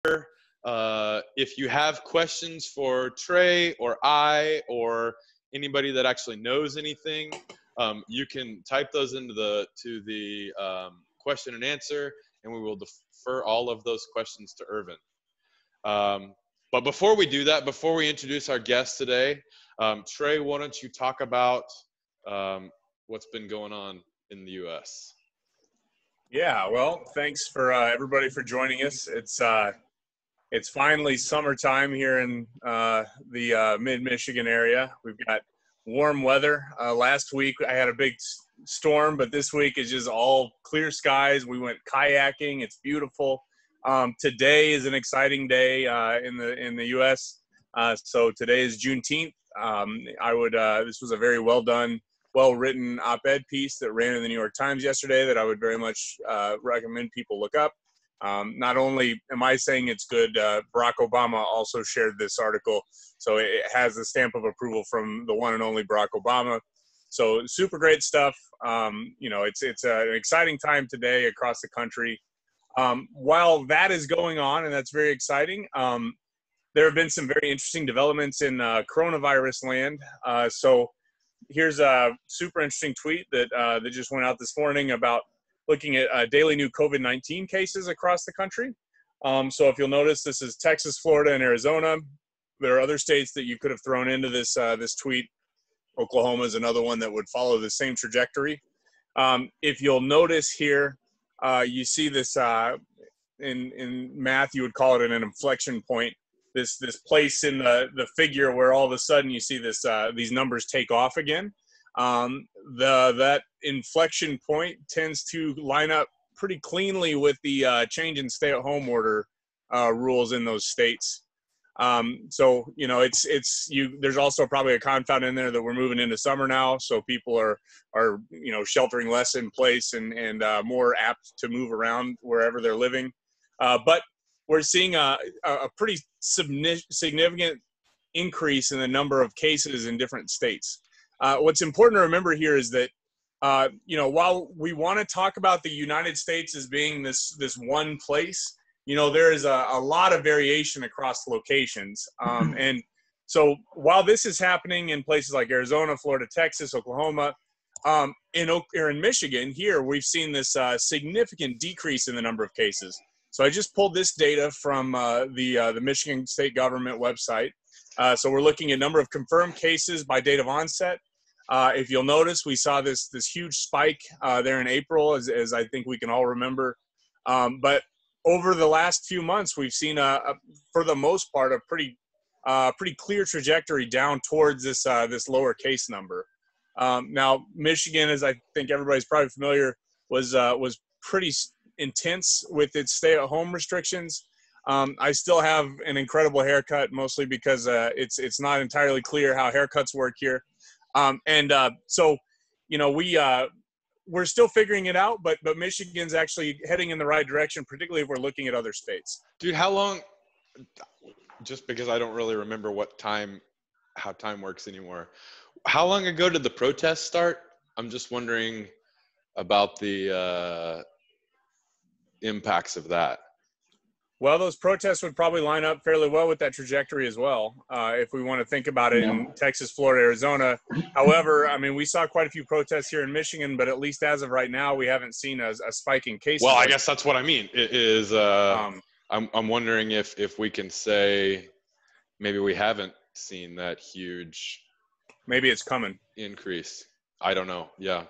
If you have questions for Trey or I or anybody that actually knows anything, you can type those into the question and answer, and we will defer all of those questions to Irvin. But before we do that, before we introduce our guest today, Trey, why don't you talk about what's been going on in the U.S.? Yeah, well, thanks for everybody for joining us. It's finally summertime here in the mid-Michigan area. We've got warm weather. Last week I had a big storm, but this week is just all clear skies. We went kayaking. It's beautiful. Today is an exciting day in the U.S. So today is Juneteenth. This was a very well-written op-ed piece that ran in the New York Times yesterday that I would very much recommend people look up. Not only am I saying it's good, Barack Obama also shared this article, so it has the stamp of approval from the one and only Barack Obama. So super great stuff. It's an exciting time today across the country. While that is going on, and that's very exciting, there have been some very interesting developments in coronavirus land. So here's a super interesting tweet that just went out this morning about looking at daily new COVID-19 cases across the country. So if you'll notice, this is Texas, Florida, and Arizona. There are other states that you could have thrown into this tweet. Oklahoma is another one that would follow the same trajectory. If you'll notice here, you see this in math, you would call it an inflection point. This place in the figure where all of a sudden you see these numbers take off again. That inflection point tends to line up pretty cleanly with the change in stay-at-home order rules in those states. So there's also probably a confound in there that we're moving into summer now, so people are sheltering less in place and more apt to move around wherever they're living. But we're seeing a pretty significant increase in the number of cases in different states. What's important to remember here is that, while we want to talk about the United States as being this one place, there is a lot of variation across locations. And so while this is happening in places like Arizona, Florida, Texas, Oklahoma, in Michigan here, we've seen this significant decrease in the number of cases. So I just pulled this data from the Michigan State Government website. So we're looking at number of confirmed cases by date of onset. If you'll notice, we saw this huge spike there in April, as I think we can all remember. But over the last few months, we've seen for the most part, a pretty clear trajectory down towards this lower case number. Now, Michigan, as I think everybody's probably familiar, was pretty intense with its stay-at-home restrictions. I still have an incredible haircut, mostly because it's not entirely clear how haircuts work here. So we're still figuring it out, but Michigan's actually heading in the right direction, particularly if we're looking at other states. Dude, how long, just because I don't really remember how time works anymore, how long ago did the protests start? I'm just wondering about the impacts of that. Well, those protests would probably line up fairly well with that trajectory as well, if we want to think about it in Texas, Florida, Arizona. However, I mean, we saw quite a few protests here in Michigan, but at least as of right now, we haven't seen a spike in cases. Well, I guess that's what I mean. It is, I'm wondering if we can say maybe we haven't seen that huge. Maybe it's coming. Increase. I don't know. Yeah.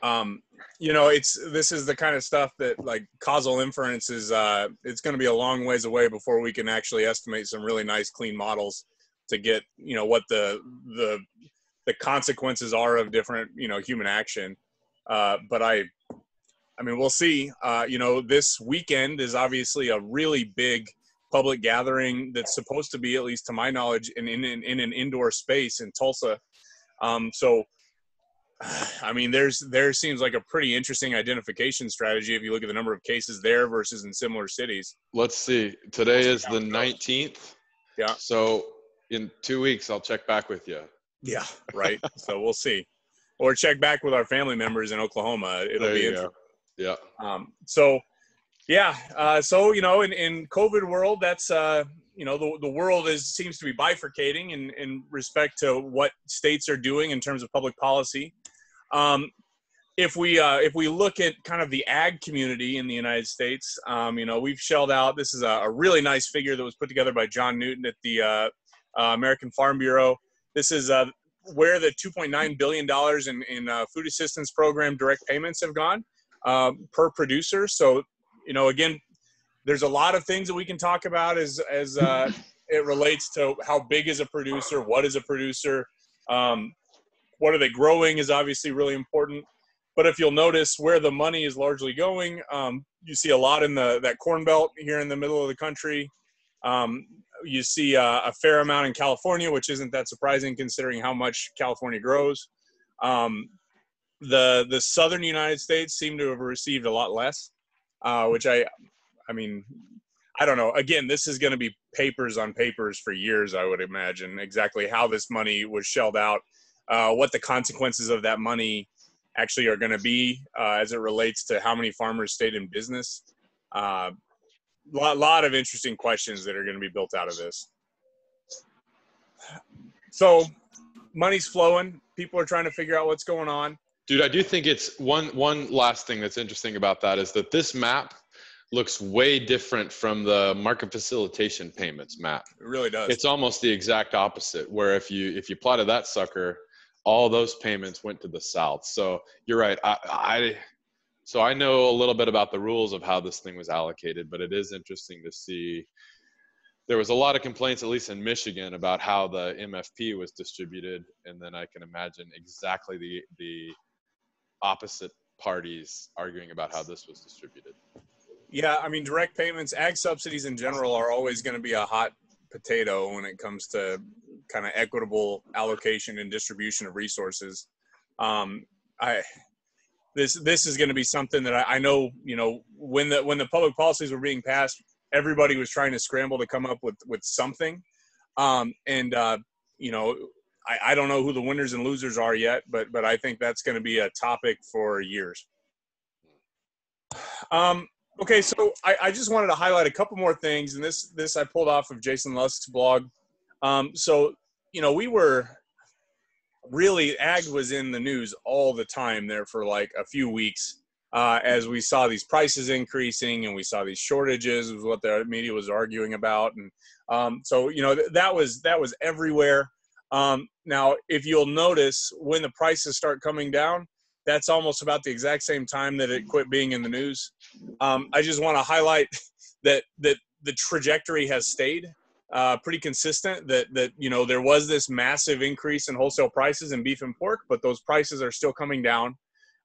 This is the kind of stuff that, like, causal inference is, it's going to be a long ways away before we can actually estimate some really nice, clean models to get, what the consequences are of different, human action. But I mean, we'll see. This weekend is obviously a really big public gathering that's supposed to be, at least to my knowledge, in an indoor space in Tulsa. So, I mean, there seems like a pretty interesting identification strategy if you look at the number of cases there versus in similar cities. Let's see. Today is the 19th. Yeah. So in 2 weeks, I'll check back with you. Yeah, right. So we'll see. Or check back with our family members in Oklahoma. It'll be interesting. Yeah. Yeah. So, in COVID world, that's, the world seems to be bifurcating in respect to what states are doing in terms of public policy. If we look at kind of the ag community in the United States, we've shelled out. This is a really nice figure that was put together by John Newton at the American Farm Bureau. This is where the $2.9 billion in food assistance program direct payments have gone per producer. So, again, there's a lot of things that we can talk about as it relates to how big is a producer, what is a producer, what are they growing is obviously really important. But if you'll notice where the money is largely going, you see a lot in that Corn Belt here in the middle of the country. You see a fair amount in California, which isn't that surprising considering how much California grows. The southern United States seem to have received a lot less, which I mean, I don't know. Again, this is going to be papers on papers for years, I would imagine, exactly how this money was shelled out, what the consequences of that money actually are going to be as it relates to how many farmers stayed in business. Lot of interesting questions that are going to be built out of this. So money's flowing. People are trying to figure out what's going on. Dude, I do think it's one last thing that's interesting about that is that this map looks way different from the market facilitation payments map. It really does. It's almost the exact opposite, where if you plotted that sucker, all those payments went to the south. So you're right. So I know a little bit about the rules of how this thing was allocated, but it is interesting to see. There was a lot of complaints, at least in Michigan, about how the MFP was distributed, and then I can imagine exactly the opposite parties arguing about how this was distributed. Yeah, I mean, direct payments, ag subsidies in general are always going to be a hot potato when it comes to kind of equitable allocation and distribution of resources. This is going to be something that I know, when the public policies were being passed, everybody was trying to scramble to come up with something. I don't know who the winners and losers are yet, but I think that's going to be a topic for years. Okay, so I just wanted to highlight a couple more things, and this I pulled off of Jason Lusk's blog. We were really, ag was in the news all the time there for like a few weeks as we saw these prices increasing and we saw these shortages was what the media was arguing about. And that was everywhere. Now, if you'll notice, when the prices start coming down, that's almost about the exact same time that it quit being in the news. I just want to highlight that the trajectory has stayed pretty consistent, that there was this massive increase in wholesale prices in beef and pork, but those prices are still coming down.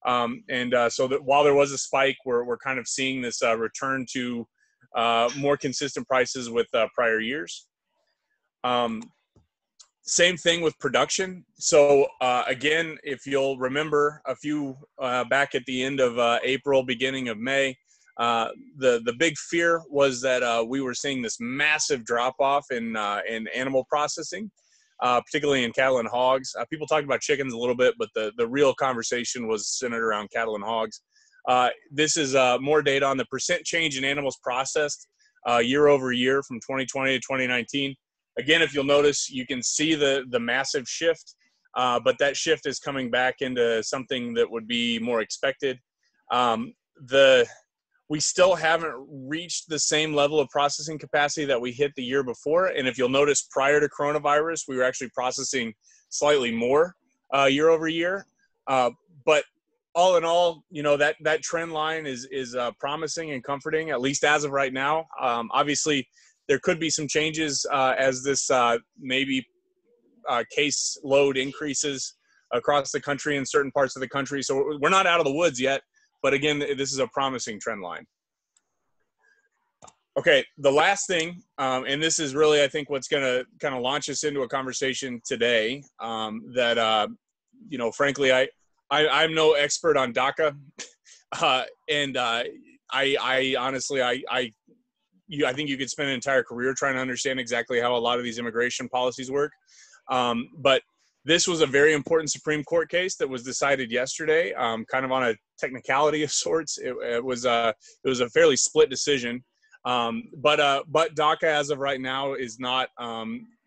So that while there was a spike, we're kind of seeing this return to more consistent prices with prior years. Same thing with production. So again, if you'll remember a few back at the end of April, beginning of May, the big fear was that we were seeing this massive drop off in animal processing, particularly in cattle and hogs. People talked about chickens a little bit, but the real conversation was centered around cattle and hogs. This is more data on the percent change in animals processed year over year from 2020 to 2019. Again, if you'll notice, you can see the massive shift, but that shift is coming back into something that would be more expected. We still haven't reached the same level of processing capacity that we hit the year before. And if you'll notice, prior to coronavirus, we were actually processing slightly more year over year. But all in all, that trend line is promising and comforting, at least as of right now. Obviously, there could be some changes as this case load increases across the country in certain parts of the country. So we're not out of the woods yet, but again, this is a promising trend line. Okay, the last thing, and this is really, I think, what's going to kind of launch us into a conversation today frankly, I'm no expert on DACA, and I honestly, I think you could spend an entire career trying to understand exactly how a lot of these immigration policies work. But this was a very important Supreme Court case that was decided yesterday, kind of on technicality of sorts. It was a fairly split decision. But DACA as of right now is not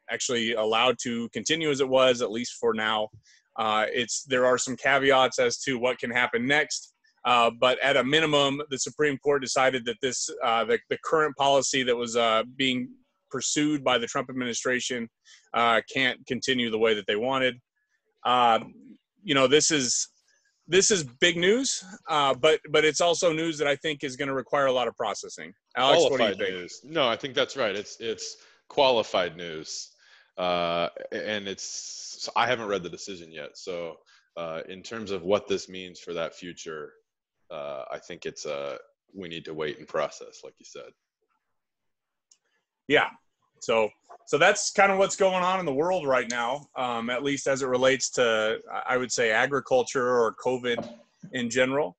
actually allowed to continue as it was, at least for now. There are some caveats as to what can happen next. But at a minimum, the Supreme Court decided that the current policy that was being pursued by the Trump administration can't continue the way that they wanted. This is big news, but it's also news that I think is going to require a lot of processing. Alex, what do you think? News. No, I think that's right. It's qualified news, and I haven't read the decision yet. So in terms of what this means for that future, I think we need to wait and process, like you said. Yeah. So that's kind of what's going on in the world right now, at least as it relates to, I would say, agriculture or COVID in general.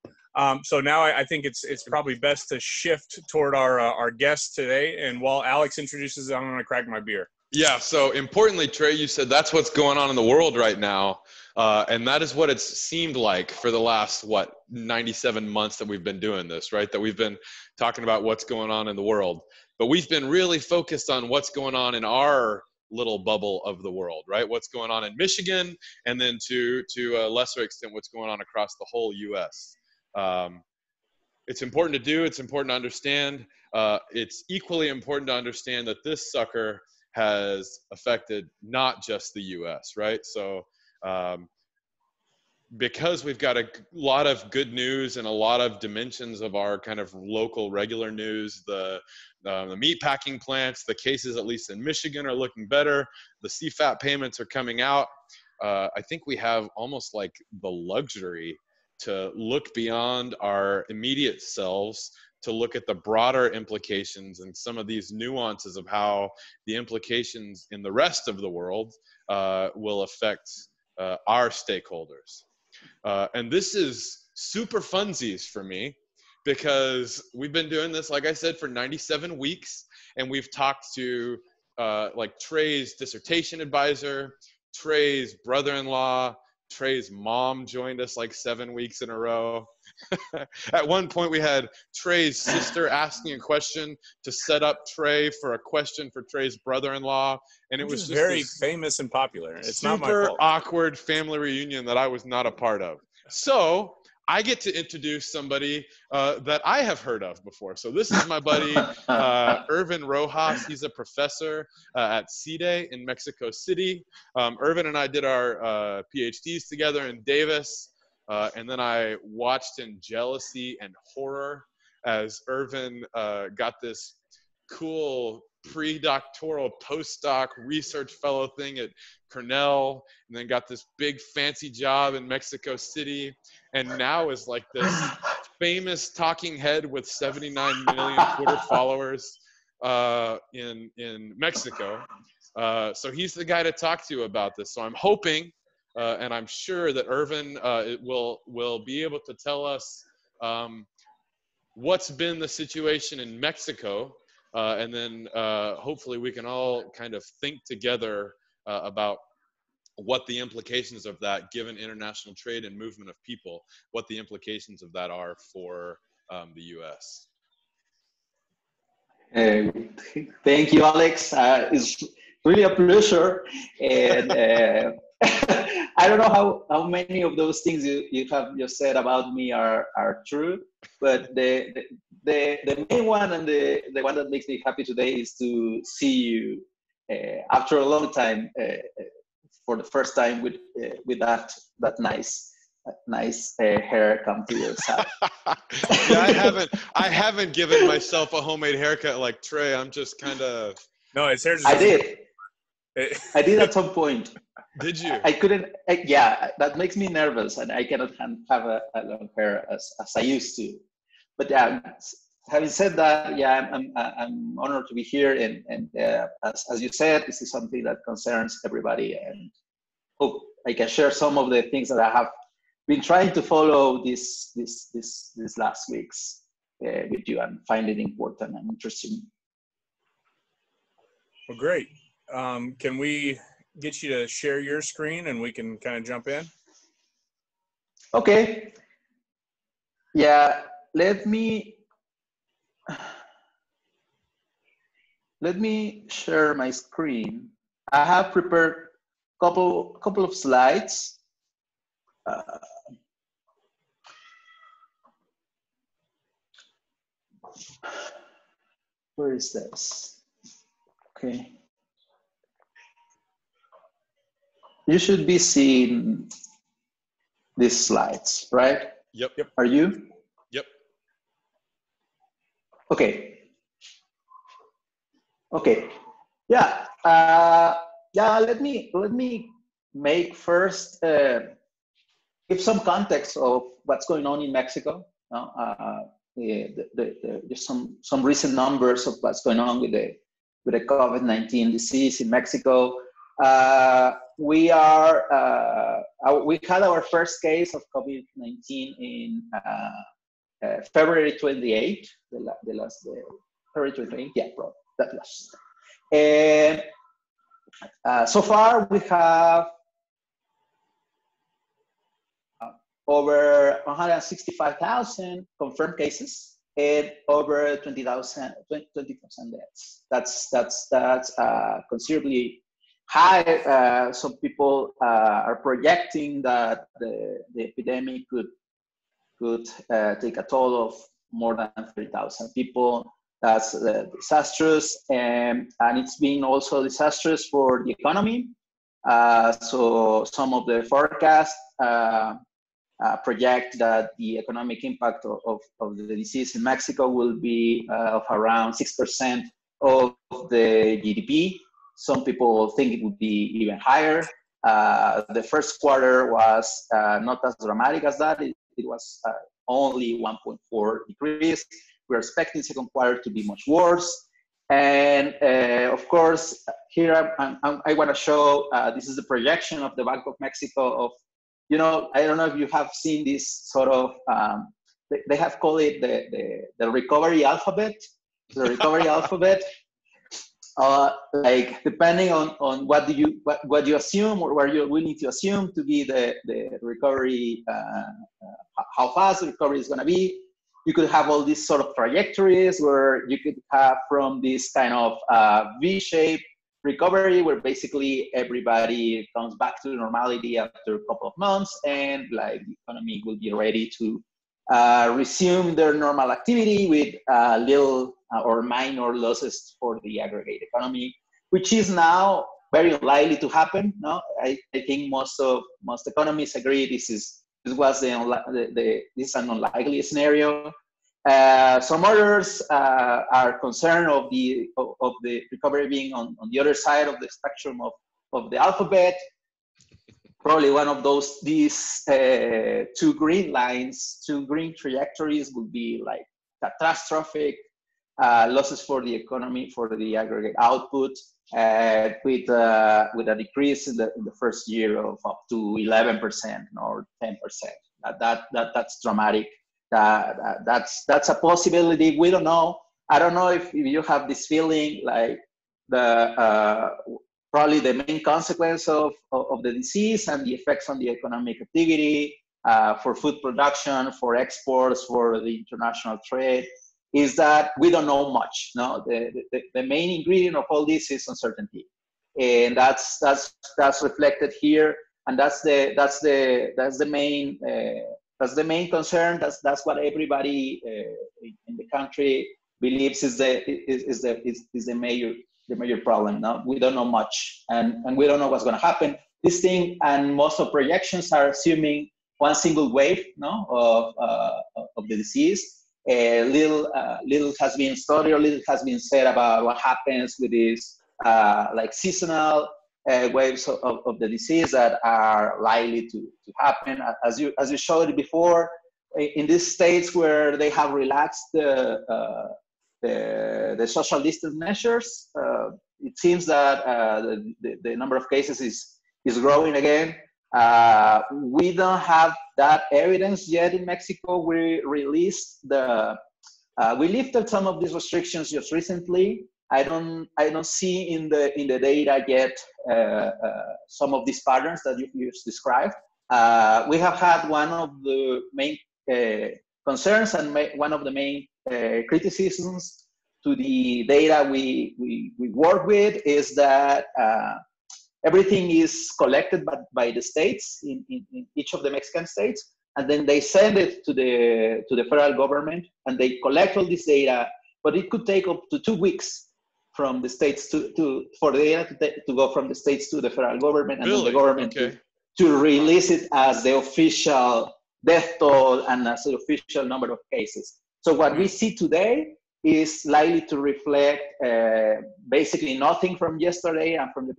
So now I think it's probably best to shift toward our guest today. And while Alex introduces it, I'm going to crack my beer. Yeah. So importantly, Trey, you said that's what's going on in the world right now. And that is what it's seemed like for the last, 97 months that we've been doing this, right? That we've been talking about what's going on in the world. But we've been really focused on what's going on in our little bubble of the world, right? What's going on in Michigan, and then to a lesser extent, what's going on across the whole U.S. It's important to do. It's important to understand. It's equally important to understand that this sucker has affected not just the U.S., right? So because we've got a lot of good news and a lot of dimensions of our kind of local regular news, the meat packing plants, the cases, at least in Michigan, are looking better. The CFAP payments are coming out. I think we have almost like the luxury to look beyond our immediate selves, to look at the broader implications and some of these nuances of how the implications in the rest of the world will affect our stakeholders. And this is super funsies for me, because we've been doing this, like I said, for 97 weeks, and we've talked to like Trey's dissertation advisor, Trey's brother-in-law, Trey's mom joined us like 7 weeks in a row. At one point, we had Trey's sister asking a question to set up Trey for a question for Trey's brother-in-law, and it was just very famous and popular. It's not my fault. Super awkward family reunion that I was not a part of. So I get to introduce somebody that I have heard of before. So this is my buddy, Irvin Rojas. He's a professor at CIDE in Mexico City. Irvin and I did our PhDs together in Davis. And then I watched in jealousy and horror as Irvin got this cool pre-doctoral postdoc research fellow thing at Cornell, and then got this big fancy job in Mexico City, and now is like this famous talking head with 79 million Twitter followers in Mexico. So he's the guy to talk to about this. So I'm hoping and I'm sure that Irvin will be able to tell us what's been the situation in Mexico, and then hopefully we can all kind of think together about what the implications of that, given international trade and movement of people, what the implications of that are for the U.S. Thank you, Alex. It's really a pleasure. And I don't know how many of those things you have just said about me are true, but the main one and the one that makes me happy today is to see you after a long time for the first time with that nice hair come to your side. Yeah, I haven't given myself a homemade haircut like Trey. I'm just kind of. No, his hair's. I did at some point. Did you? I couldn't. Yeah, that makes me nervous, and I cannot have a long hair as I used to. But yeah, having said that, yeah, I'm honored to be here, and as you said, this is something that concerns everybody, and hope I can share some of the things that I have been trying to follow these last weeks with you, and find it important and interesting. Well, great. Can we get you to share your screen and we can kind of jump in? Okay. Yeah, let me share my screen. I have prepared couple of slides. Where is this? Okay. You should be seeing these slides, right? Yep. Are you? Yep. Okay. Okay. Yeah. Yeah. Let me make first give some context of what's going on in Mexico. There's some recent numbers of what's going on with the COVID-19 disease in Mexico. We had our first case of COVID-19 in February 28th, the last day, February 28th, yeah, bro, that last. And so far we have over 165,000 confirmed cases and over 20,000 deaths. That's considerably high. Some people are projecting that the epidemic could take a toll of more than 30,000 people. That's disastrous, and it's been also disastrous for the economy. So some of the forecasts project that the economic impact of the disease in Mexico will be of around 6% of the GDP. Some people think it would be even higher. The first quarter was not as dramatic as that. It was only 1.4 decrease. We're expecting second quarter to be much worse. And of course, here I want to show, this is the projection of the Bank of Mexico of, I don't know if you have seen this sort of, they have called it the recovery alphabet. The recovery alphabet, like depending on what you assume or what you're willing to assume to be the recovery, how fast the recovery is going to be. You could have all these sort of trajectories where you could have from this kind of V-shaped recovery where basically everybody comes back to normality after a couple of months and like the economy will be ready to resume their normal activity with little or minor losses for the aggregate economy, which is now very unlikely to happen. No, I think most economists agree this is an unlikely scenario. Some others are concerned of the recovery being on the other side of the spectrum of the alphabet. Probably one of these two green lines, two green trajectories would be like catastrophic losses for the economy, for the aggregate output, with a decrease in the first year of up to 11% or 10%. That's dramatic. That's a possibility. We don't know. I don't know if you have this feeling like probably the main consequence of the disease and the effects on the economic activity for food production, for exports, for the international trade, is that we don't know much. No, the main ingredient of all this is uncertainty, and that's reflected here, and that's the main concern. That's what everybody in the country believes is the major problem. No, we don't know much, and we don't know what's going to happen. This thing, and most of projections are assuming one single wave, no, of the disease. Little has been studied, or little has been said about what happens with these like seasonal waves of the disease that are likely to happen. As you showed before, in these states where they have relaxed the social distance measures, it seems that the number of cases is growing again. We don't have that evidence yet in Mexico. We lifted some of these restrictions just recently. I don't see in the data yet some of these patterns that you just described. We have had one of the main concerns and one of the main criticisms to the data we work with is that everything is collected by the states in each of the Mexican states, and then they send it to the federal government, and they collect all this data. But it could take up to 2 weeks from the states for the data to go from the states to the federal government, and then the government to release it as the official death toll and as the official number of cases. So what we see today is likely to reflect basically nothing from yesterday and from the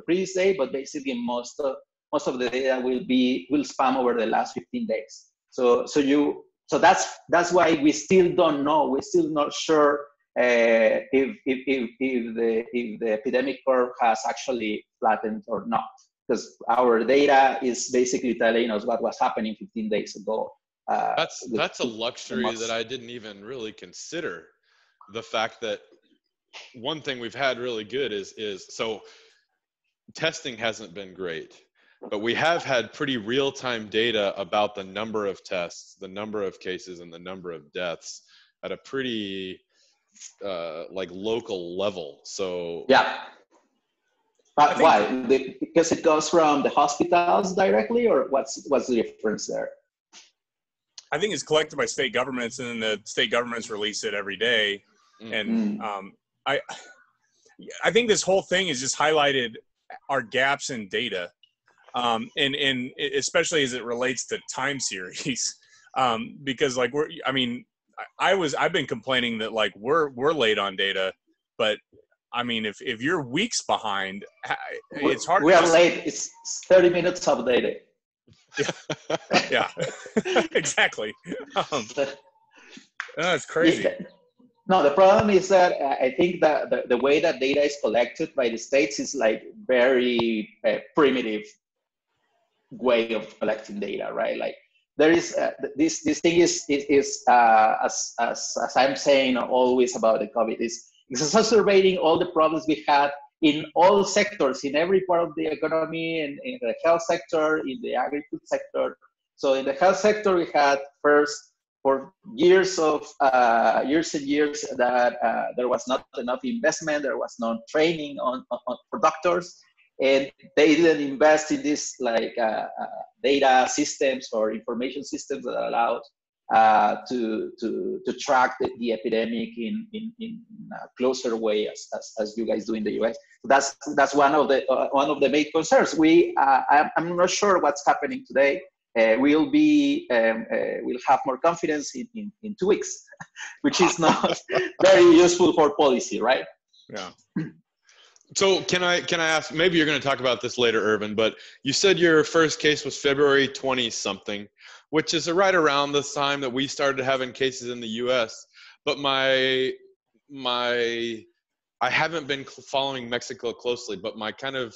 previous day, but basically most of the data will span over the last 15 days. So that's why we still don't know. We're still not sure if the epidemic curve has actually flattened or not, because our data is basically telling us what was happening 15 days ago. That's a luxury that I didn't even really consider. The fact that one thing we've had really good is so testing hasn't been great, but we have had pretty real-time data about the number of tests, the number of cases, and the number of deaths at a pretty like local level. So yeah. But why? Because it goes from the hospitals directly, or what's the difference there? I think it's collected by state governments, and then the state governments release it every day. And I think this whole thing has just highlighted our gaps in data, and especially as it relates to time series, because like I've been complaining that like we're late on data, but I mean if you're weeks behind, it's hard. We are late. It's 30 minutes of data. Yeah, exactly. That's crazy. Yeah. No, the problem is that I think that the way that data is collected by the states is like very primitive way of collecting data, right? Like there is this thing is as I'm saying always about the COVID is exacerbating all the problems we had in all sectors, in every part of the economy, in the health sector, in the agriculture sector. So in the health sector, we had first for years and years that there was not enough investment, there was no training for doctors, and they didn't invest in this like data systems or information systems that allowed to track the epidemic in a closer way as you guys do in the US. So that's one of the main concerns. I'm not sure what's happening today. We'll have more confidence in 2 weeks, which is not very useful for policy, right? Yeah. So can I ask, maybe you're going to talk about this later, Irvin, but you said your first case was February 20 something, which is right around the time that we started having cases in the US. But I haven't been following Mexico closely, but my kind of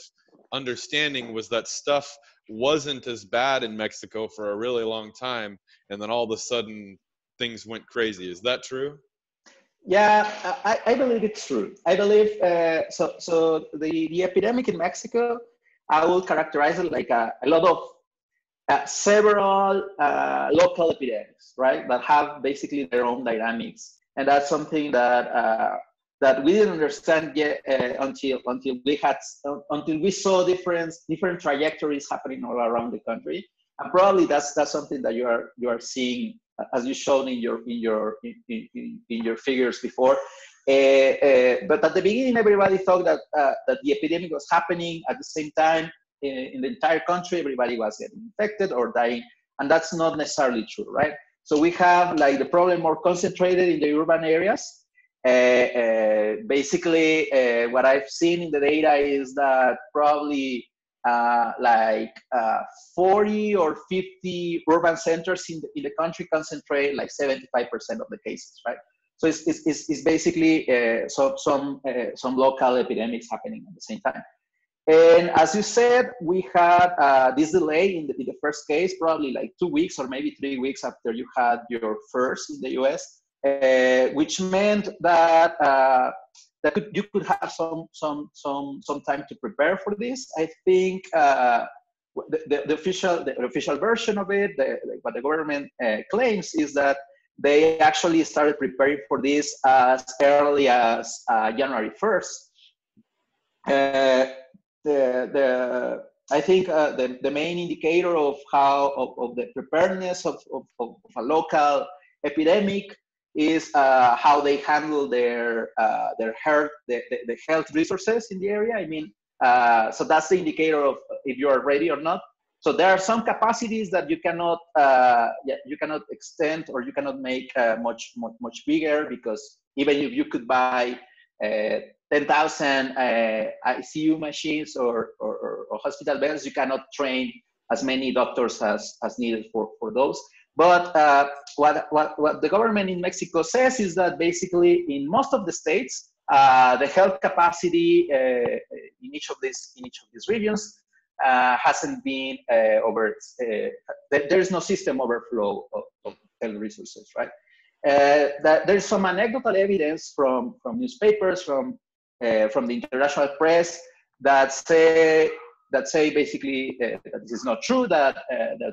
understanding was that stuff wasn't as bad in Mexico for a really long time, and then all of a sudden things went crazy. Is that true? Yeah, I believe it's true. I believe so the epidemic in Mexico, I will characterize it like a lot of several local epidemics, right, that have basically their own dynamics, and that's something that we didn't understand yet until we saw different trajectories happening all around the country, and probably that's something that you are seeing as you shown in your figures before. But at the beginning, everybody thought that the epidemic was happening at the same time in the entire country. Everybody was getting infected or dying, and that's not necessarily true, right? So we have like the problem more concentrated in the urban areas. Basically, what I've seen in the data is that probably 40 or 50 urban centers in the country concentrate like 75% of the cases, right? So it's basically some local epidemics happening at the same time. And as you said, we had this delay in the first case, probably like 2 weeks or maybe 3 weeks after you had your first in the US, which meant that you could have some time to prepare for this. I think the official version of it, what the government claims is that they actually started preparing for this as early as January 1st. I think the main indicator of of the preparedness of a local epidemic is how they handle their health, the health resources in the area. I mean, so that's the indicator of if you are ready or not. So there are some capacities that you cannot extend, or you cannot make much bigger, because even if you could buy 10,000 ICU machines or hospital beds, you cannot train as many doctors as needed for those. But what the government in Mexico says is that basically in most of the states, the health capacity in each of these regions hasn't been there is no system overflow of health resources, right? There's some anecdotal evidence from newspapers, from the international press that say basically that this is not true, that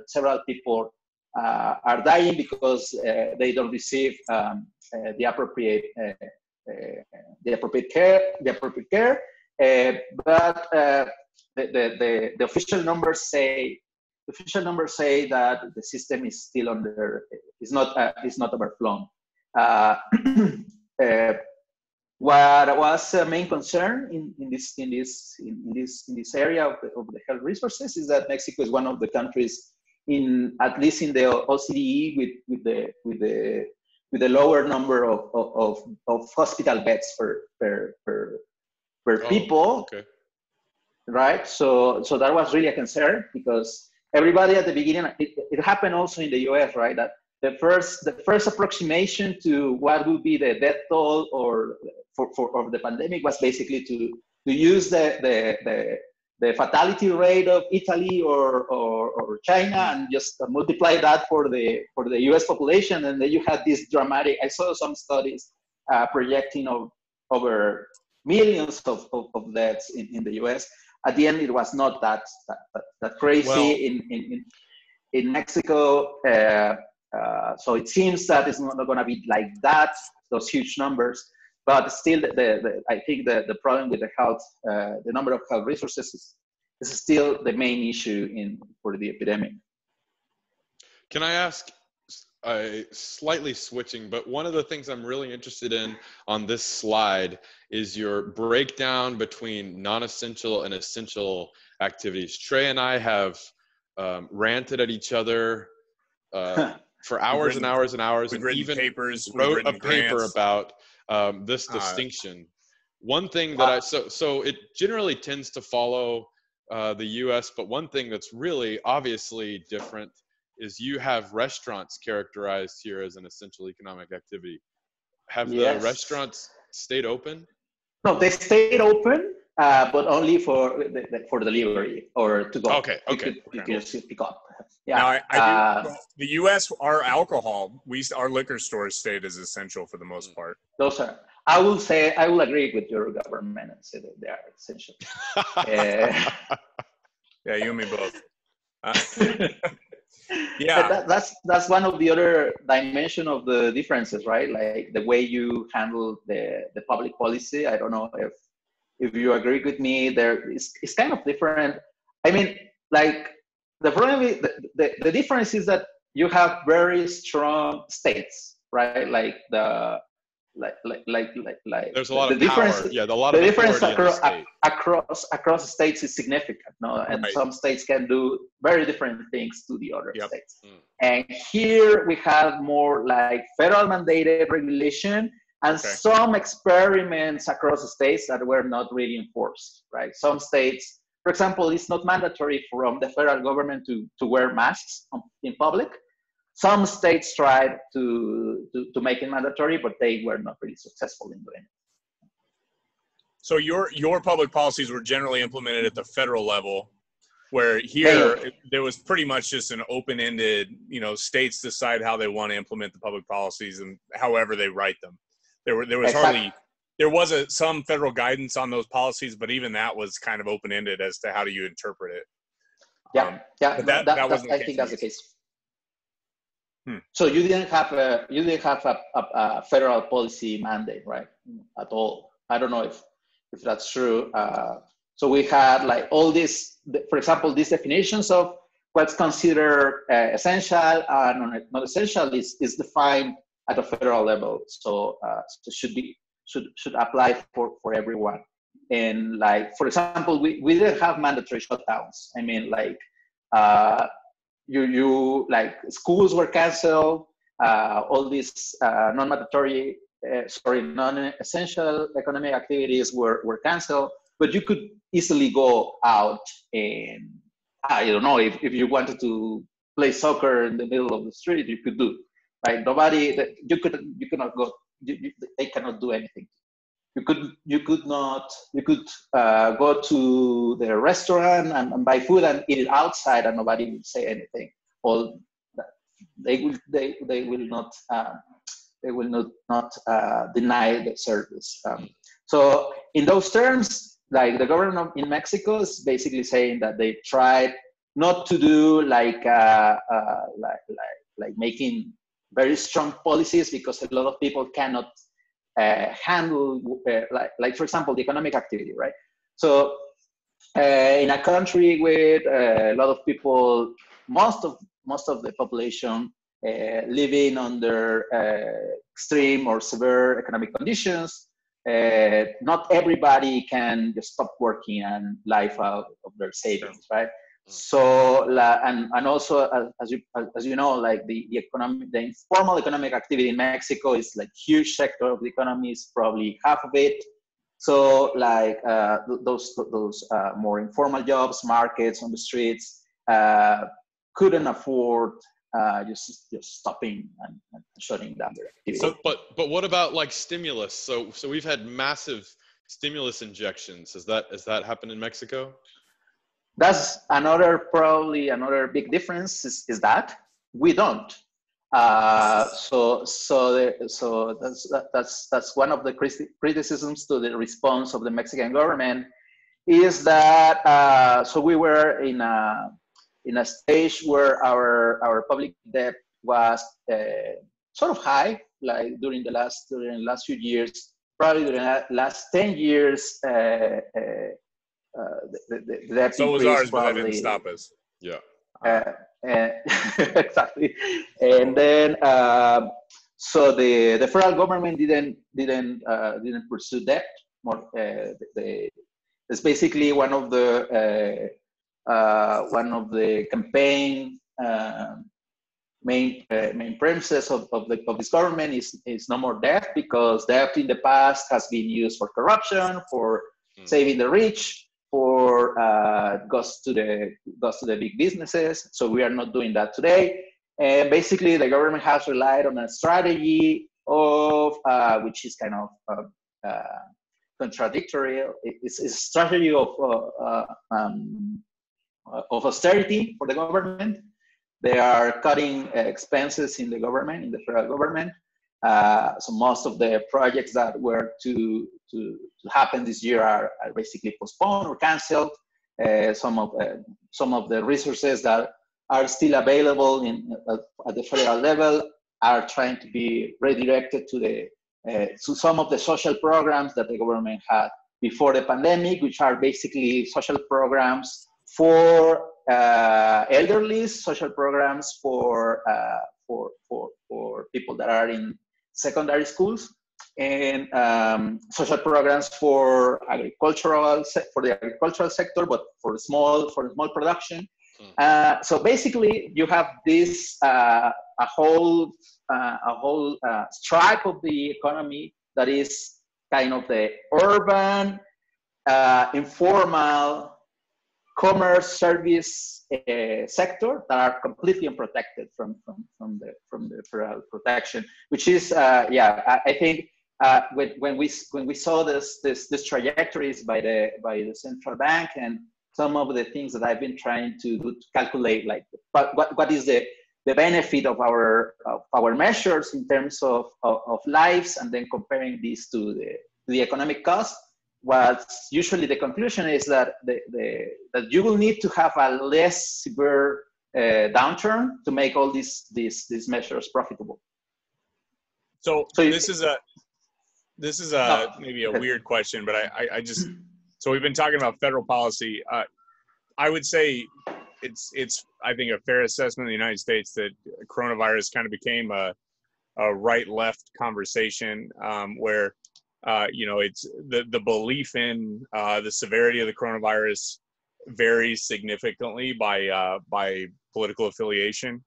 several people are dying because they don't receive the appropriate care. But the official numbers say that the system is still is not overflown. What was a main concern in this area of the health resources is that Mexico is one of the countries at least in the OCDE with the lower number of hospital beds per people. Okay. Right, so that was really a concern, because everybody at the beginning, it happened also in the US, right? That the first approximation to what would be the death toll of the pandemic was basically to use the fatality rate of Italy or China and just multiply that for the US population, and then you had this dramatic. I saw some studies projecting over millions of deaths in the US. At the end, it was not that crazy. Well, in Mexico. So it seems that it's not going to be like that, those huge numbers. But still, I think the problem with the health, the number of health resources is still the main issue for the epidemic. Can I ask, slightly switching, but one of the things I'm really interested in on this slide is your breakdown between non-essential and essential activities. Trey and I have ranted at each other for hours and hours and hours, and even wrote a paper about this distinction. One thing that so it generally tends to follow the US, but one thing that's really obviously different is you have restaurants characterized here as an essential economic activity. Have the restaurants stayed open? No, they stayed open, but only for delivery or to go. Okay. You can just pick up. Yeah. Now, I do, the U.S., our alcohol, our liquor stores stayed as essential for the most part. Those are. I will agree with your government and say that they are essential. Yeah, you and me both. Yeah, that's one of the other dimension of the differences, right? Like the way you handle the public policy. I don't know if you agree with me. It's kind of different. I mean, like the problem is the difference is that you have very strong states, right? Like there's a lot of difference, power. Yeah, a lot of the difference across states is significant, no? And some states can do very different things to the other states. And here we have more like federal mandated regulation and some experiments across the states that were not really enforced, right? Some states, for example, it's not mandatory from the federal government to wear masks in public. Some states tried to make it mandatory, but they were not really successful in doing it. So your public policies were generally implemented at the federal level, where here there was pretty much just an open-ended, states decide how they want to implement the public policies and however they write them. There was some federal guidance on those policies, but even that was kind of open-ended as to how do you interpret it. Yeah, But that wasn't the case. I think that's the case. Hmm. So you didn't have a federal policy mandate, right? At all. I don't know if that's true. So we had like all this, for example, these definitions of what's considered essential and not essential is defined at the federal level. So should apply for everyone. And like, for example, we didn't have mandatory shutdowns. I mean, like, you like schools were canceled, all these non-essential economic activities were canceled, but you could easily go out and, I don't know, if you wanted to play soccer in the middle of the street, you could do, right? You cannot go, they cannot do anything. You could go to the restaurant and buy food and eat it outside, and nobody will say anything. All they will not deny the service. So in those terms, like the government in Mexico is basically saying that they tried not to do like making very strong policies, because a lot of people cannot handle, like for example, the economic activity, right? So in a country with a lot of people, most of the population living under extreme or severe economic conditions, not everybody can just stop working and live out of their savings, right? So and also as you know, like the informal economic activity in Mexico is like huge sector of the economy, is probably half of it. So like those more informal jobs, markets on the streets, couldn't afford just stopping and shutting down their activity. So, but what about like stimulus? So we've had massive stimulus injections. Has that happened in Mexico? That's probably another big difference is that we don't. So that's one of the criticisms to the response of the Mexican government, is that so we were in a stage where our public debt was sort of high, like during the last few years, probably during the last 10 years. The debt so was ours, probably, but that didn't stop us. Yeah. Exactly. And then so the federal government didn't pursue debt more. It's basically one of the campaign main premises of this government is no more debt, because debt in the past has been used for corruption, for saving the rich, for goes to the big businesses. So we are not doing that today. And basically, the government has relied on a strategy of which is kind of contradictory. It's a strategy of austerity for the government. They are cutting expenses in the government, in the federal government. So most of the projects that were to happen this year are basically postponed or canceled. Some of the resources that are still available at the federal level are trying to be redirected to some of the social programs that the government had before the pandemic, which are basically social programs for elderly, social programs for people that are in secondary schools, and social programs for the agricultural sector, but for small production. So basically, you have this a whole stripe of the economy that is kind of the urban, informal, commerce, service sector that are completely unprotected from the federal protection, which is I think when we saw this trajectories by the central bank, and some of the things that I've been trying to do to calculate, like what is the benefit of our measures in terms of lives, and then comparing these to the economic cost. what's usually the conclusion is that that you will need to have a less severe downturn to make all these measures profitable. So this is no, maybe a weird question, but I just, so we've been talking about federal policy. I would say it's I think a fair assessment in the United States that coronavirus kind of became a right-left conversation where it's the belief in the severity of the coronavirus varies significantly by political affiliation.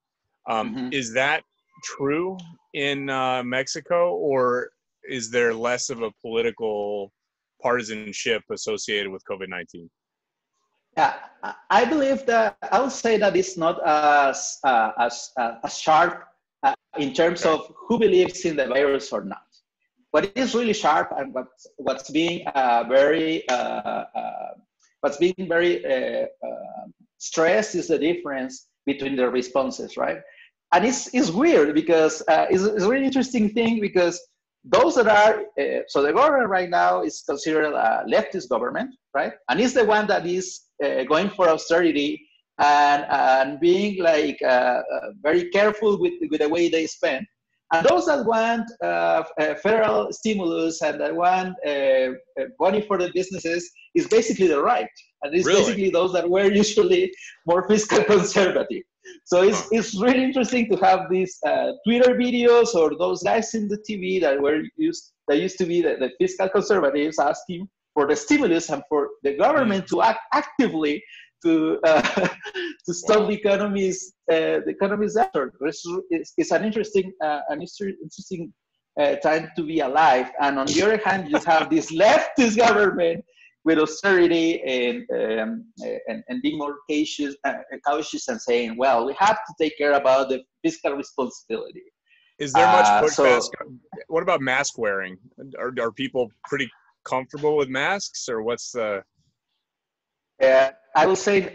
Is that true in Mexico, or is there less of a political partisanship associated with COVID-19? Yeah, I believe that I would say that it's not as sharp in terms of who believes in the virus or not. What is really sharp and what's being very stressed is the difference between the responses, right? And it's weird because it's a really interesting thing because those that are, so the government right now is considered a leftist government, right? And it's the one that is going for austerity and being like very careful with the way they spend. And those that want federal stimulus and that want money for the businesses is basically the right. And it's basically those that were usually more fiscal conservative. So it's really interesting to have these Twitter videos or those guys in the TV that used to be the fiscal conservatives asking for the stimulus and for the government to act actively to stop the economy's effort. It's an interesting time to be alive. And on the other hand, you have this leftist government with austerity and being more cautious and saying, well, we have to take care about the fiscal responsibility. Is there much pushback? What about mask wearing? Are people pretty comfortable with masks, or what's the? I will say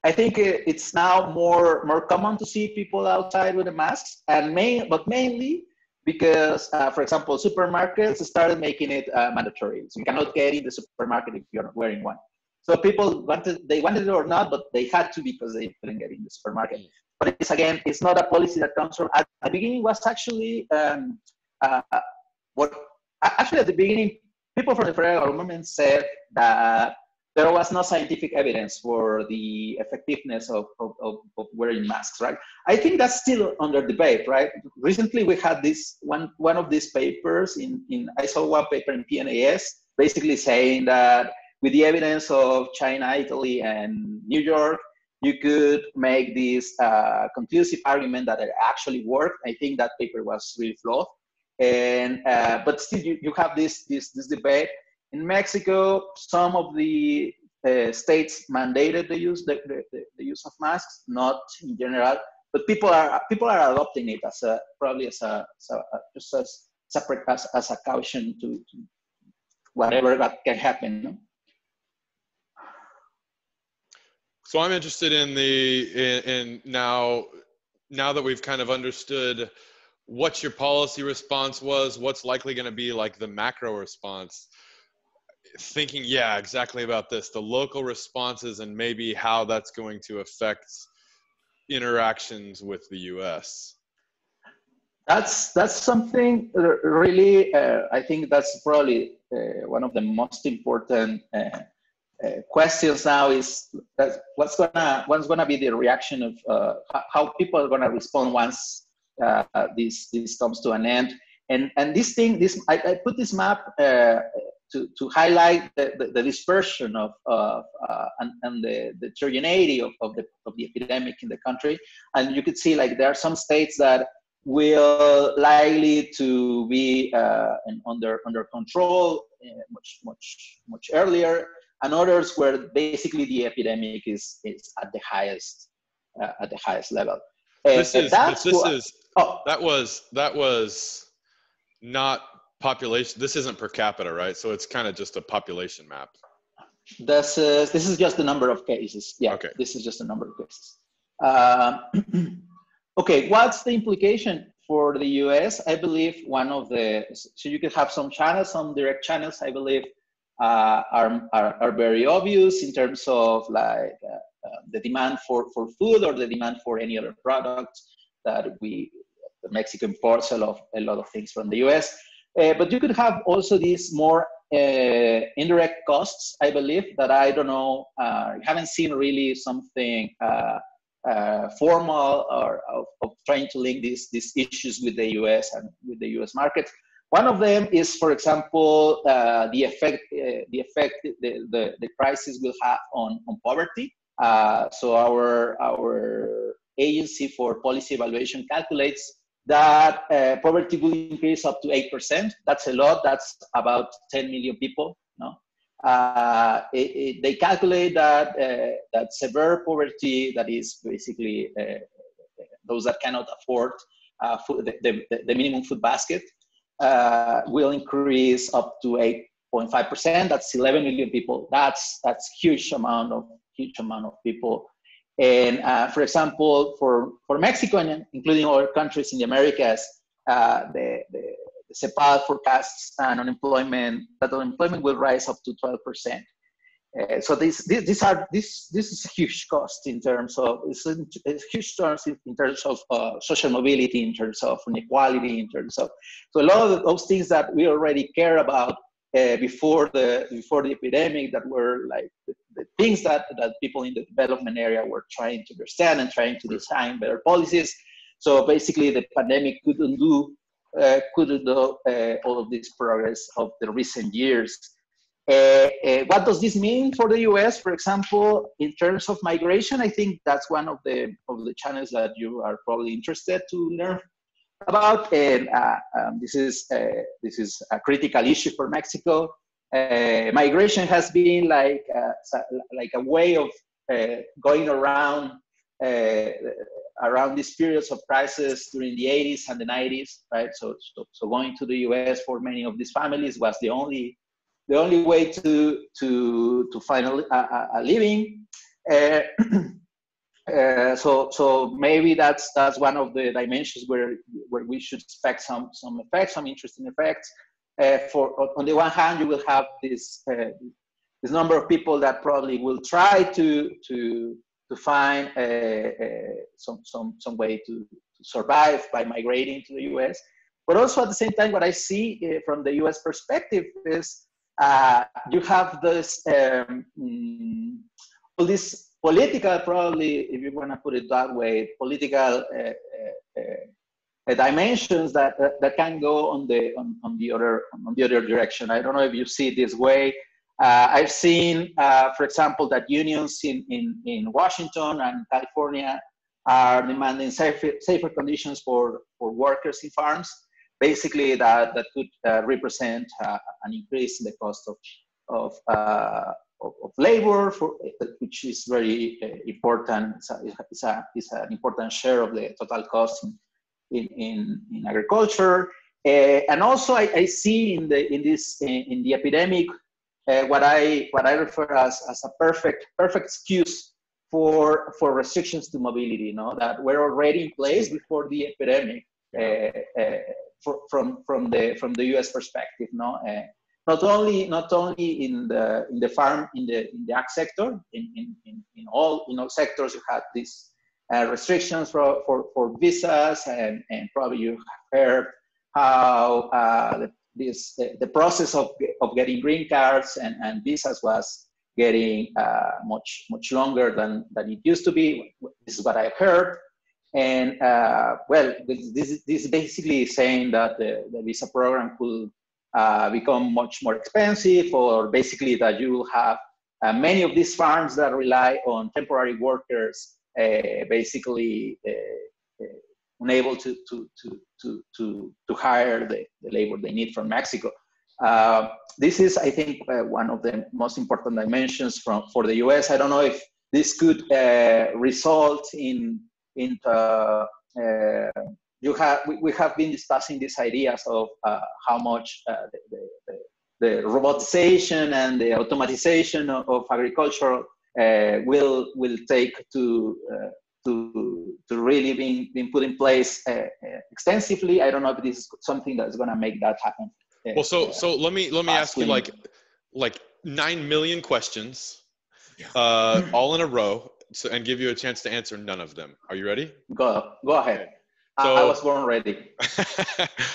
I think it's now more common to see people outside with the masks, but mainly because, for example, supermarkets started making it mandatory. So you cannot get in the supermarket if you're not wearing one. So people wanted it or not, but they had to because they couldn't get in the supermarket. But it's not a policy that comes from, at the beginning was actually, actually at the beginning, people from the federal government said that there was no scientific evidence for the effectiveness of wearing masks, right? I think that's still under debate, right? Recently, we had one of these papers I saw one paper in PNAS basically saying that with the evidence of China, Italy, and New York, you could make this conclusive argument that it actually worked. I think that paper was really flawed. But still, you have this debate. In Mexico, some of the states mandated the use of masks, not in general, but people are adopting it as a caution to whatever that can happen. No? So I'm interested in now that we've kind of understood what your policy response was, what's likely going to be like the macro response. Thinking, exactly about this, the local responses and maybe how that's going to affect interactions with the U.S. That's something really. I think that's probably one of the most important questions now. Is that what's gonna be the reaction of how people are gonna respond once this comes to an end. And I put this map to highlight the dispersion of and the heterogeneity of the epidemic in the country. And you could see like there are some states that will likely to be under control much earlier, and others where basically the epidemic is at the highest level. That was not population. This isn't per capita, right? So it's kind of just a population map. This is just the number of cases. Yeah. Okay. This is just the number of cases. Okay. What's the implication? for the US, I believe one of the, so you could have some channels, some direct channels, I believe, are very obvious in terms of like the demand for food or the demand for any other product that Mexico imports a lot of things from the US. But you could have also these more indirect costs, I believe, that I don't know, haven't seen really something formal or of trying to link these issues with the US and with the US market. One of them is, for example, the effect the crisis will have on poverty. So our agency for policy evaluation calculates that poverty will increase up to 8%. That's a lot. That's about 10 million people. No, they calculate that that severe poverty, that is basically those that cannot afford food, the minimum food basket, will increase up to 8.5%. That's 11 million people. That's huge amount of people. And for example, for Mexico and including other countries in the Americas, the CEPAL forecasts that unemployment will rise up to 12%. So this is a huge cost in terms of, it's huge terms in terms of social mobility, in terms of inequality, in terms of, so a lot of those things that we already care about before the epidemic, that were like the things that people in the development area were trying to understand and trying to design better policies. So basically the pandemic couldn't do all of this progress of the recent years. What does this mean for the US, for example, in terms of migration? I think that's one of the channels that you are probably interested to learn about. And this is a critical issue for Mexico. Migration has been like a way of going around these periods of crisis during the 80s and the 90s, right? So going to the US for many of these families was the only way to find a living. So maybe that's one of the dimensions where we should expect some effects, some interesting effects. On the one hand, you will have this number of people that probably will try to find some way to survive by migrating to the US. But also at the same time, what I see from the US perspective is you have this all this political, probably, if you want to put it that way, political dimensions that can go on the other direction. I don't know if you see it this way. I've seen, for example, that unions in Washington and California are demanding safer conditions for workers in farms. Basically, that could represent an increase in the cost of labor, which is very important. It's an important share of the total cost in agriculture. And also, I see in the epidemic what I refer as a perfect excuse for restrictions to mobility. You know, that were already in place before the epidemic. From the U.S. perspective, no, not only in the farm, in the ag sector, in all sectors, you have these restrictions for visas, and probably you heard how the process of getting green cards and visas was getting much longer than it used to be. This is what I've heard. And well, this is basically saying that the visa program could become much more expensive, or basically that you will have many of these farms that rely on temporary workers, basically unable to hire the labor they need from Mexico. This is, I think, one of the most important dimensions for the U.S. I don't know if this could result in we have been discussing these ideas of how much the robotization and the automatization of agriculture will take to really being put in place extensively. I don't know if this is something that's going to make that happen. Well, so let me ask you like 9 million questions, all in a row, and give you a chance to answer none of them. Are you ready? Go ahead. So, I was born ready.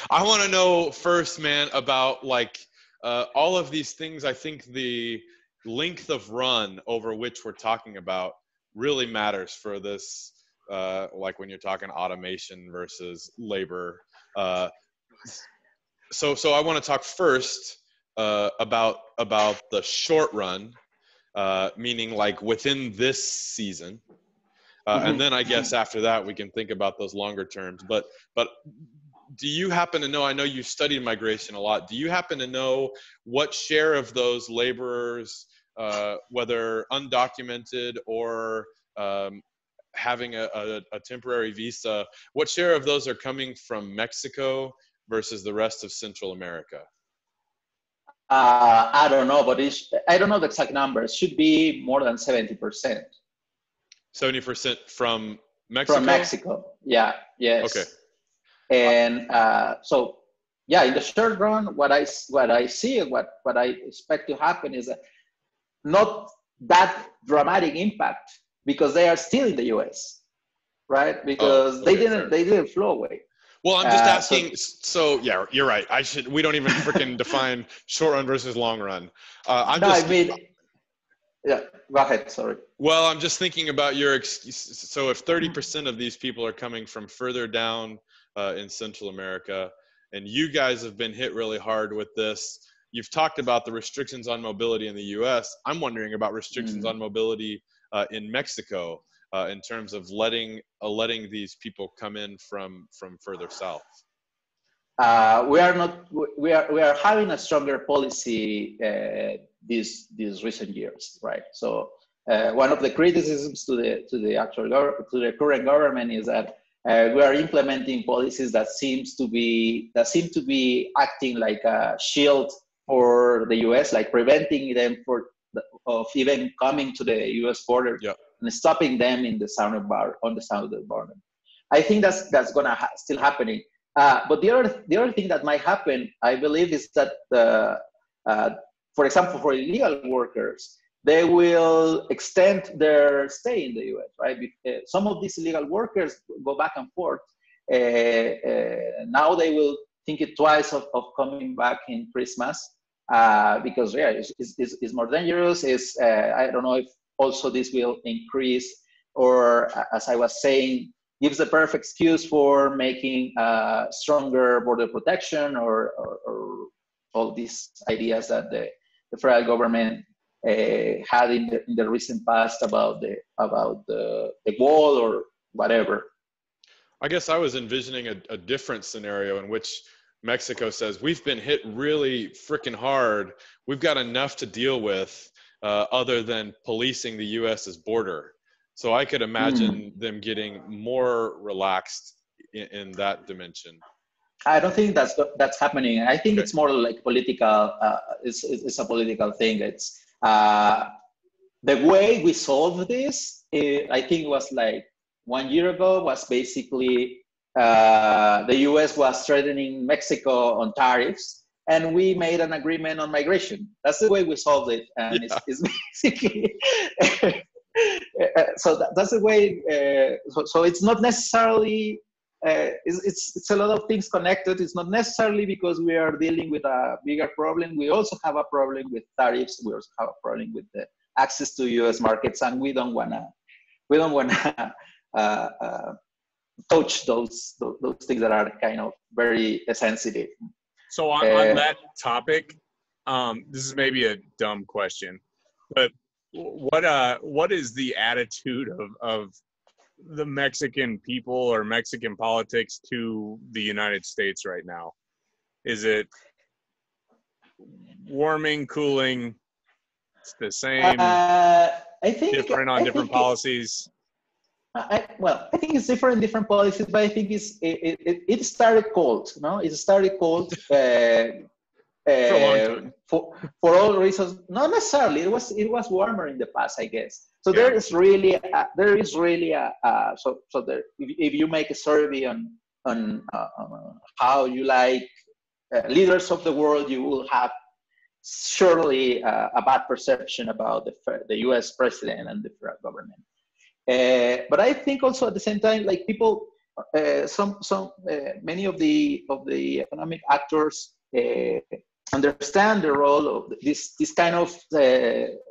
I want to know first, man, about like all of these things. I think the length of run over which we're talking about really matters for this, like when you're talking automation versus labor. So I want to talk first about the short run, meaning like within this season. And then I guess after that we can think about those longer terms. But do you happen to know, I know you've studied migration a lot, do you happen to know what share of those laborers, whether undocumented or having a temporary visa, what share of those are coming from Mexico versus the rest of Central America? I don't know, but I don't know the exact number. It should be more than 70%. 70% from Mexico? From Mexico, yeah, yes. Okay. And so, yeah, in the short run, what I see, what I expect to happen is that not that dramatic impact because they are still in the U.S., right? Because they didn't flow away. Well, I'm just asking. So yeah, you're right. We don't even freaking define short run versus long run. Yeah, go ahead. Sorry. Well, I'm just thinking about so if 30% of these people are coming from further down in Central America, and you guys have been hit really hard with this, you've talked about the restrictions on mobility in the U.S. I'm wondering about restrictions on mobility in Mexico in terms of letting these people come in from further south. We are having a stronger policy these recent years, right? So one of the criticisms to the current government is that we are implementing policies that seem to be acting like a shield for the U.S., like preventing them of even coming to the U.S. border and stopping them on the south of the border. I think that's gonna still happening. But the other thing that might happen, I believe, is that for example, for illegal workers, they will extend their stay in the U.S. Right? Some of these illegal workers go back and forth. Now they will think it twice of coming back in Christmas because it's more dangerous. I don't know if also this will increase, or as I was saying, gives the perfect excuse for making stronger border protection or all these ideas that the federal government had in the recent past about the wall or whatever. I guess I was envisioning a different scenario in which Mexico says, we've been hit really freaking hard. We've got enough to deal with other than policing the U.S.'s border. So I could imagine them getting more relaxed in that dimension. I don't think that's happening. I think it's more like political. It's a political thing. It's the way we solved this. I think it was like 1 year ago. Was basically the U.S. was threatening Mexico on tariffs, and we made an agreement on migration. That's the way we solved it, and it's basically. So that's the way. So it's not necessarily. It's a lot of things connected. It's not necessarily because we are dealing with a bigger problem. We also have a problem with tariffs. We also have a problem with the access to U.S. markets, and we don't wanna touch those things that are kind of very sensitive. So on that topic, this is maybe a dumb question, but what is the attitude of the Mexican people or Mexican politics to the United States right now? Is it warming, cooling? It's the same. I think different on different policies. I think it's different policies, but I think it started cold. No, it started cold. For a long time. For all reasons, not necessarily. It was warmer in the past, I guess. So Yeah. there is really if you make a survey on how you like leaders of the world, you will have surely a bad perception about the U.S. president and the federal government. But I think also at the same time, like people, many of the economic actors understand the role of this kind of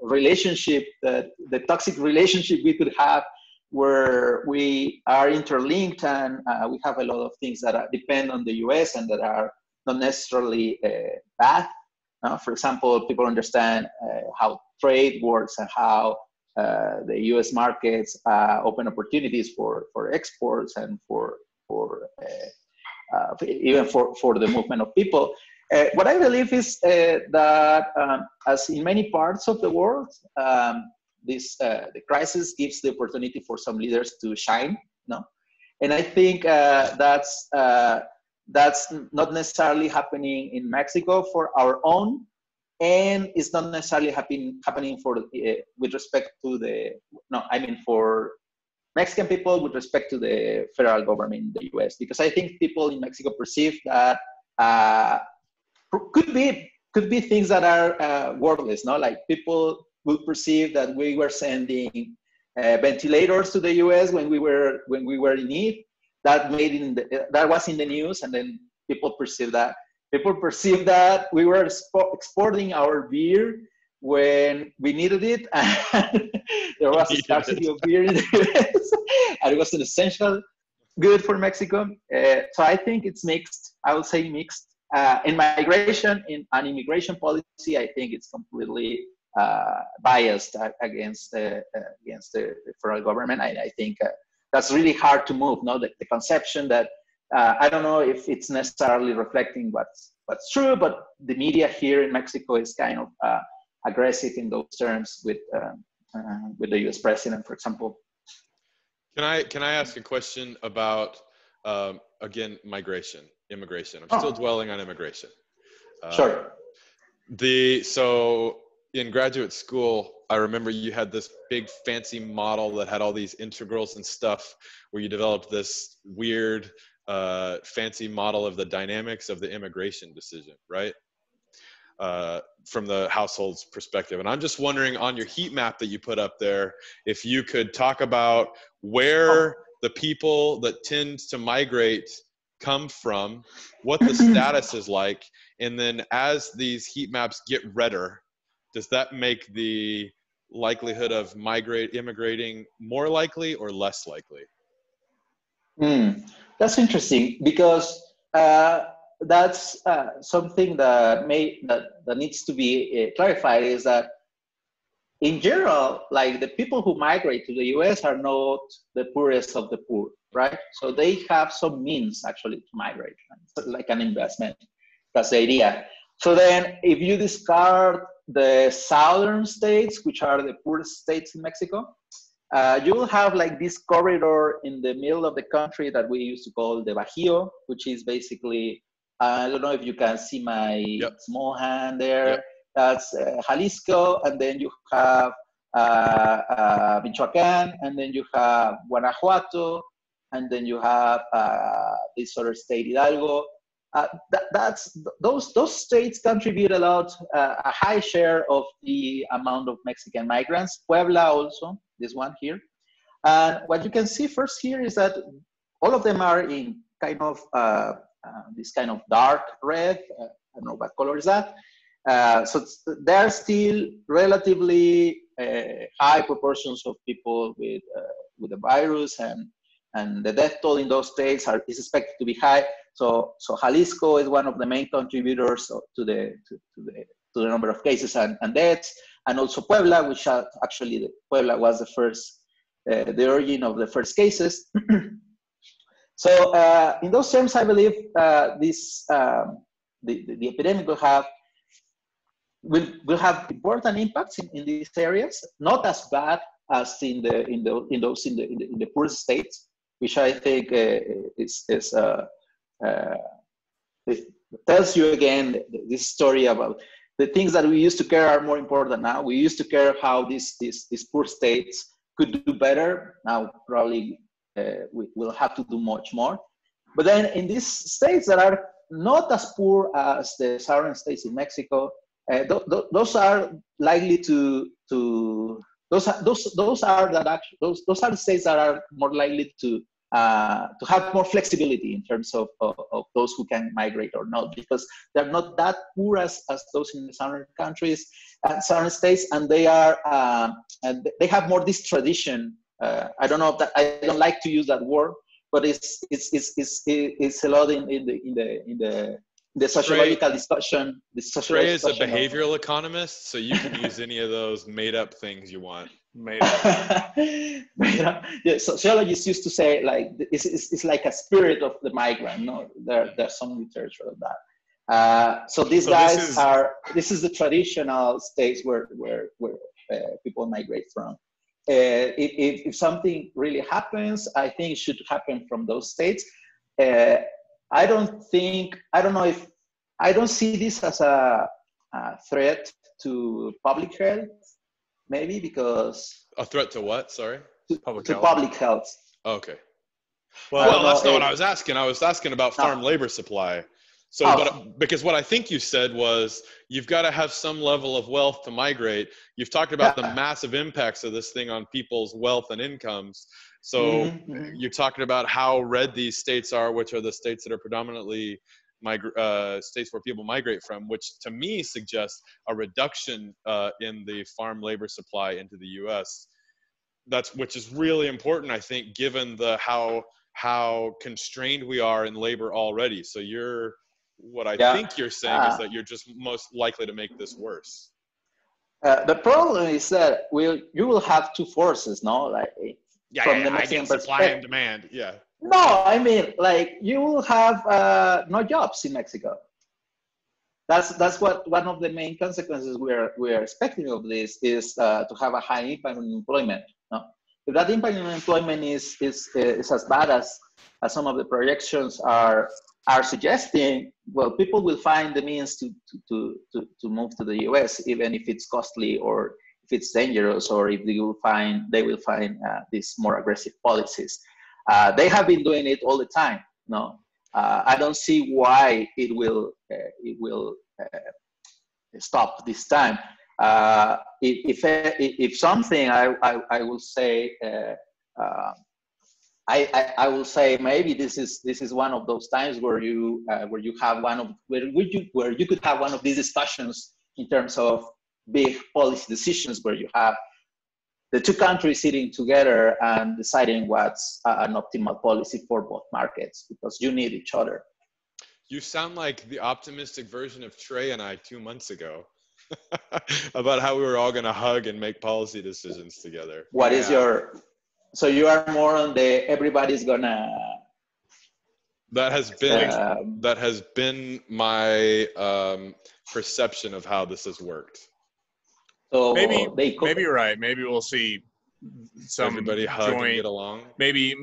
relationship, the toxic relationship we could have, where we are interlinked and we have a lot of things that depend on the U.S. and that are not necessarily bad. For example, people understand how trade works and how the U.S. markets open opportunities for exports and even for the movement of people. What I believe is that as in many parts of the world, the crisis gives the opportunity for some leaders to shine. No, and I think that's not necessarily happening in Mexico for our own, and it's not necessarily happening for with respect to for Mexican people with respect to the federal government in the U.S. Because I think people in Mexico perceive that could be things that are worthless. No, like people will perceive that we were sending ventilators to the U.S. when we were in need. That was in the news, and then people perceive that we were exporting our beer when we needed it, and there was a scarcity of beer in the US, and it was an essential good for Mexico. So I think it's mixed. I would say mixed. In migration, in an immigration policy, I think it's completely biased against the federal government. I think that's really hard to move. No, the conception that I don't know if it's necessarily reflecting what's true, but the media here in Mexico is kind of aggressive in those terms with the U.S. president, for example. Can I ask a question about again immigration? I'm still dwelling on immigration. Sure. So in graduate school, I remember you had this big fancy model that had all these integrals and stuff, where you developed this weird fancy model of the dynamics of the immigration decision, right? From the household's perspective. And I'm just wondering, on your heat map that you put up there, if you could talk about where the people that tend to migrate come from, what the status is like, and then as these heat maps get redder, does that make the likelihood of immigrating more likely or less likely? That's interesting, because that's something that needs to be clarified, is that in general, like the people who migrate to the US are not the poorest of the poor, right? So they have some means actually to migrate, like an investment. That's the idea. So then if you discard the southern states, which are the poorest states in Mexico, you will have like this corridor in the middle of the country that we used to call the Bajío, which is basically, I don't know if you can see my small hand there. Yep. That's Jalisco, and then you have Michoacán, and then you have Guanajuato, and then you have this other state, Hidalgo. Those states contribute a lot, a high share of the amount of Mexican migrants. Puebla also, this one here. And what you can see first here is that all of them are in kind of this kind of dark red. I don't know what color is that. So there are still relatively high proportions of people with the virus, and the death toll in those states is expected to be high. So Jalisco is one of the main contributors to the number of cases and deaths, and also Puebla, which actually Puebla was the origin of the first cases. So in those terms, I believe the epidemic will have important impacts in these areas, not as bad as in the poorest states, which I think tells you again this story about the things that we used to care are more important now. We used to care how these poor states could do better. Now probably we will have to do much more. But then in these states that are not as poor as the southern states in Mexico, those are likely those are the states that are more likely to have more flexibility in terms of those who can migrate or not, because they're not that poor as those in the southern countries, southern states, and they are and they have more this tradition. I don't know if that, I don't like to use that word, but it's a lot in the sociological discussion. Trey is a behavioral economist, so you can use any of those made-up things you want. Made up. Yeah, sociologists used to say like it's like a spirit of the migrant. No, there's some literature of that. So these guys this is the traditional states where people migrate from. If something really happens, I think it should happen from those states. I don't see this as a threat to public health, maybe because... A threat to what, sorry? Public health. Okay. Well, that's not what I was asking. I was asking about farm labor supply. So, because what I think you said was you've got to have some level of wealth to migrate. You've talked about the massive impacts of this thing on people's wealth and incomes. So you're talking about how red these states are, which are the states that are predominantly states where people migrate from, which to me suggests a reduction in the farm labor supply into the U.S. Which is really important, I think, given how constrained we are in labor already. So what I think you're saying is that you're just most likely to make this worse. The problem is that you will have two forces, no? Like from the Mexican supply and demand. Yeah. No, I mean, like you will have no jobs in Mexico. That's what one of the main consequences we are expecting of this is to have a high impact on employment. No? If that impact on employment is as bad as some of the projections are suggesting, well, people will find the means to move to the U.S. even if it's costly or if it's dangerous or if they will find these more aggressive policies. They have been doing it all the time. No, I don't see why it will stop this time. If something, I will say. I will say maybe this is one of those times where you could have one of these discussions in terms of big policy decisions where you have the two countries sitting together and deciding what's an optimal policy for both markets, because you need each other. You sound like the optimistic version of Trey and I 2 months ago about how we were all going to hug and make policy decisions together. What is so you are more on the everybody's gonna... That has been my perception of how this has worked. So maybe you're right. Maybe we'll see everybody hug and get along. Maybe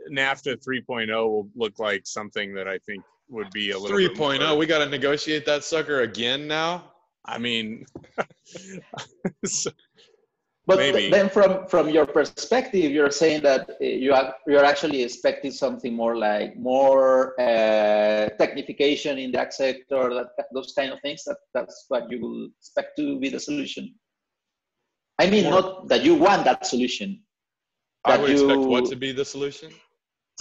NAFTA 3.0 will look like something that I think would be a little 3.0. We got to negotiate that sucker again now. I mean, but maybe. Then from your perspective, you're saying that you're actually expecting something more like technification in the ag sector, those kind of things. That's what you will expect to be the solution. I mean, not that you want that solution. I would expect what to be the solution?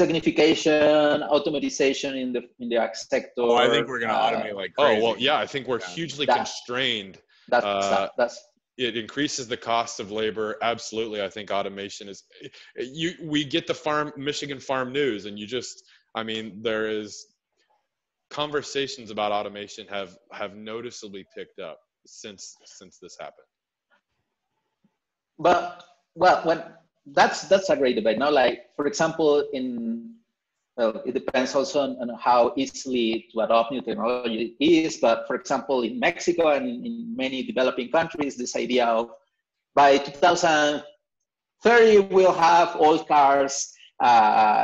Technification, automatization in the ag sector. Oh, I think we're going to automate like crazy. Oh, well, yeah, I think we're hugely constrained. It increases the cost of labor. Absolutely. I think automation is, we get the Michigan Farm News, and there is conversations about automation have noticeably picked up since this happened. But that's a great debate. Now, like, for example, it depends also on how easily to adopt new technology is. But for example, in Mexico and in many developing countries, this idea of by 2030, we'll have all cars,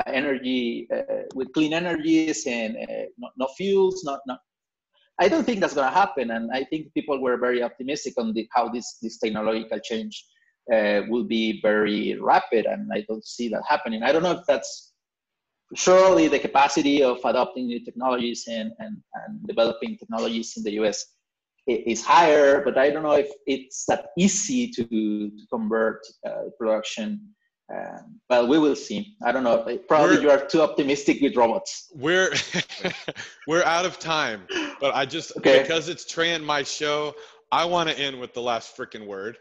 energy with clean energies and no fuels, I don't think that's going to happen. And I think people were very optimistic on how this technological change will be very rapid. And I don't see that happening. I don't know if that's surely the capacity of adopting new technologies and developing technologies in the US is higher, but I don't know if it's that easy to convert production. Well, we will see. I don't know. Probably you are too optimistic with robots. We're we're out of time, but I just because it's Trey and my show, I want to end with the last freaking word,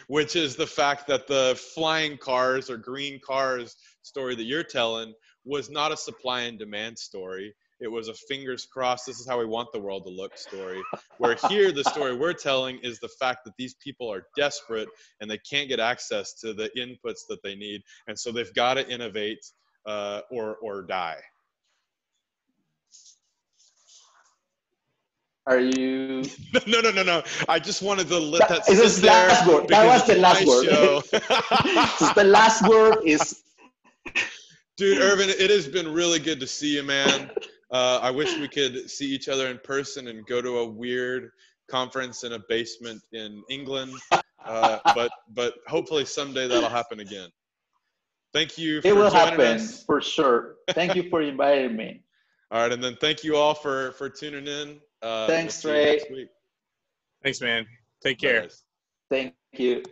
which is the fact that the flying cars or green cars story that you're telling was not a supply and demand story. It was a fingers crossed, this is how we want the world to look story. Where here, the story we're telling is the fact that these people are desperate and they can't get access to the inputs that they need. And so they've got to innovate or die. Are you? No. I just wanted to let that sit there. Last word. That was the last word. The last word is. Dude, Irvin, it has been really good to see you, man. I wish we could see each other in person and go to a weird conference in a basement in England. But hopefully someday that'll happen again. Thank you for joining us. It will happen, for sure. Thank you for inviting me. All right, and then thank you all for tuning in. Thanks, Trey. Thanks, man. Take care. Thank you.